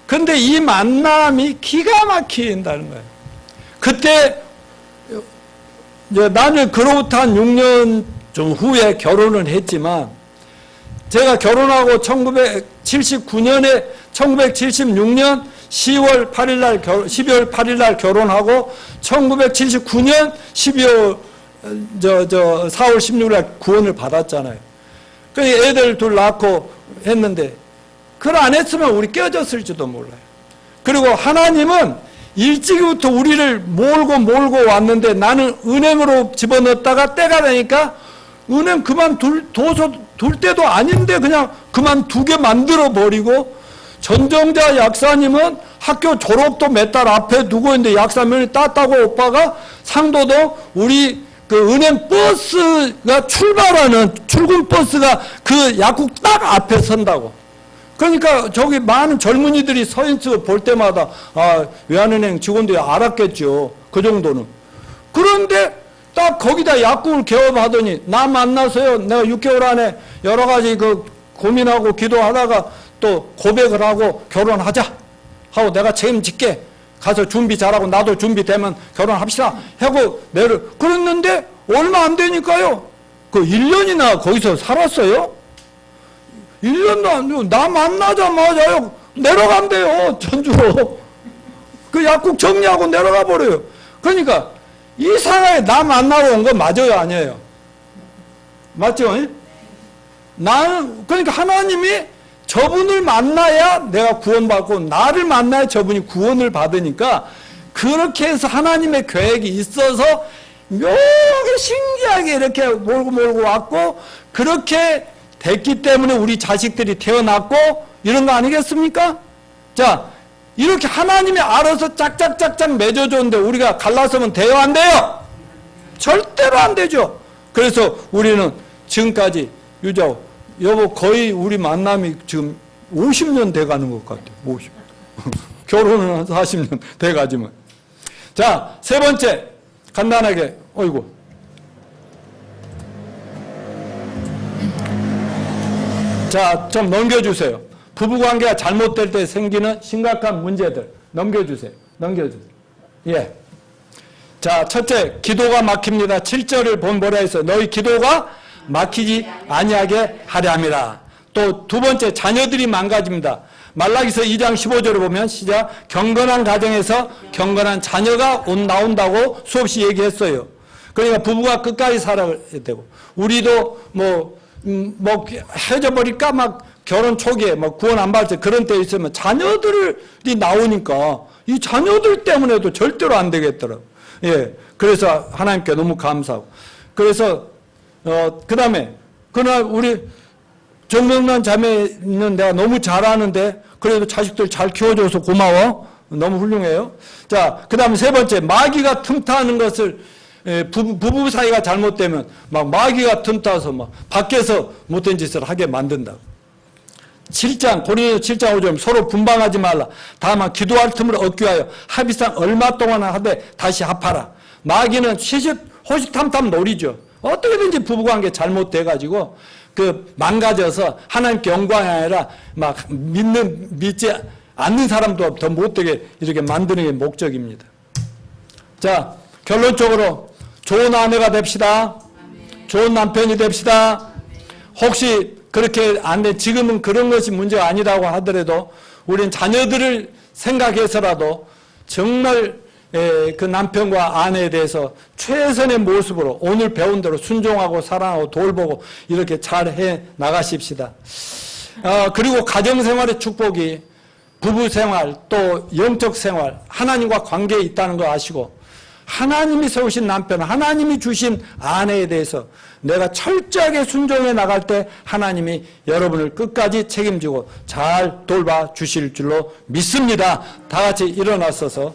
근데 이 만남이 기가 막힌다는 거예요. 그때 나는 그로부터 한 6년 좀 후에 결혼을 했지만 제가 결혼하고 1976년 12월 8일 날 결혼하고 1979년 4월 16일 날 구원을 받았잖아요. 그 애들 둘 낳고 했는데 그걸 안 했으면 우리 깨어졌을지도 몰라요. 그리고 하나님은 일찍부터 우리를 몰고 왔는데 나는 은행으로 집어넣었다가 때가 되니까 은행 그만둘 때도 아닌데 그냥 그만두게 만들어버리고 전정자 약사님은 학교 졸업도 몇 달 앞에 두고 있는데 약사면이 땄다고 오빠가 상도도 우리 그 은행 버스가 출발하는 출근 버스가 그 약국 딱 앞에 선다고. 그러니까 저기 많은 젊은이들이 서 있어 볼 때마다 외환은행 직원들이 알았겠죠. 그 정도는. 그런데 딱 거기다 약국을 개업하더니 나 만나서요. 내가 6개월 안에 여러 가지 그 고민하고 기도하다가 또 고백을 하고 결혼하자 하고 내가 책임질게. 가서 준비 잘하고 나도 준비되면 결혼합시다 하고 그랬는데 얼마 안 되니까요. 그 1년이나 거기서 살았어요. 1년도 안 되고 나 만나자마자요. 내려간대요. 전주로. 그 약국 정리하고 내려가 버려요. 그러니까 이 상황에 나 만나러 온 건 맞아요, 아니에요? 맞죠? 나는 그러니까 하나님이 저분을 만나야 내가 구원받고 나를 만나야 저분이 구원을 받으니까 그렇게 해서 하나님의 계획이 있어서 묘하게 신기하게 이렇게 몰고 왔고 그렇게 됐기 때문에 우리 자식들이 태어났고 이런 거 아니겠습니까? 자, 이렇게 하나님이 알아서 짝짝짝짝 맺어줬는데 우리가 갈라서면 돼요, 안 돼요? 절대로 안 되죠. 그래서 우리는 지금까지 유자고 여보 거의 우리 만남이 지금 50년 돼가는 것 같아요. 50. 결혼은 한 40년 돼가지만. 자, 세 번째 간단하게 어이구. 자, 좀 넘겨주세요. 부부관계가 잘못될 때 생기는 심각한 문제들 넘겨주세요. 넘겨주세요. 예. 자, 첫째, 기도가 막힙니다. 7절을 본 뭐라 했어요? 너희 기도가 막히지 아니하게 하려 함이라. 또 두 번째, 자녀들이 망가집니다. 말라기서 2장 15절을 보면 시작, 경건한 가정에서 경건한 자녀가 나온다고 수없이 얘기했어요. 그러니까 부부가 끝까지 살아야 되고 우리도 뭐 헤어져버릴까 막 결혼 초기에 뭐 구원 안 받을 때 그런 때 있으면 자녀들이 나오니까 이 자녀들 때문에도 절대로 안 되겠더라고요. 예. 그래서 하나님께 너무 감사하고. 그래서, 그 다음에, 그날 우리 정명란 자매는 내가 너무 잘하는데 그래도 자식들 잘 키워줘서 고마워. 너무 훌륭해요. 자, 그 다음에 세 번째, 마귀가 틈타는 것을 부부 사이가 잘못되면 막 마귀가 틈타서 막 밖에서 못된 짓을 하게 만든다. 7장, 고린도서 7장 5절 서로 분방하지 말라. 다만 기도할 틈을 얻기 위하여 합의상 얼마 동안 하되 다시 합하라. 마귀는 호시탐탐 노리죠. 어떻게든지 부부관계 잘못돼가지고 그 망가져서 하나님께 영광이 아니라 막 믿지 않는 사람도 더 못되게 이렇게 만드는 게 목적입니다. 자, 결론적으로 좋은 아내가 됩시다. 좋은 남편이 됩시다. 혹시 그렇게 안 돼, 지금은 그런 것이 문제가 아니라고 하더라도 우리는 자녀들을 생각해서라도 정말 그 남편과 아내에 대해서 최선의 모습으로 오늘 배운 대로 순종하고 사랑하고 돌보고 이렇게 잘 해 나가십시다. 그리고 가정생활의 축복이 부부생활 또 영적 생활 하나님과 관계에 있다는 거 아시고 하나님이 세우신 남편, 하나님이 주신 아내에 대해서 내가 철저하게 순종해 나갈 때 하나님이 여러분을 끝까지 책임지고 잘 돌봐 주실 줄로 믿습니다. 다 같이 일어나서서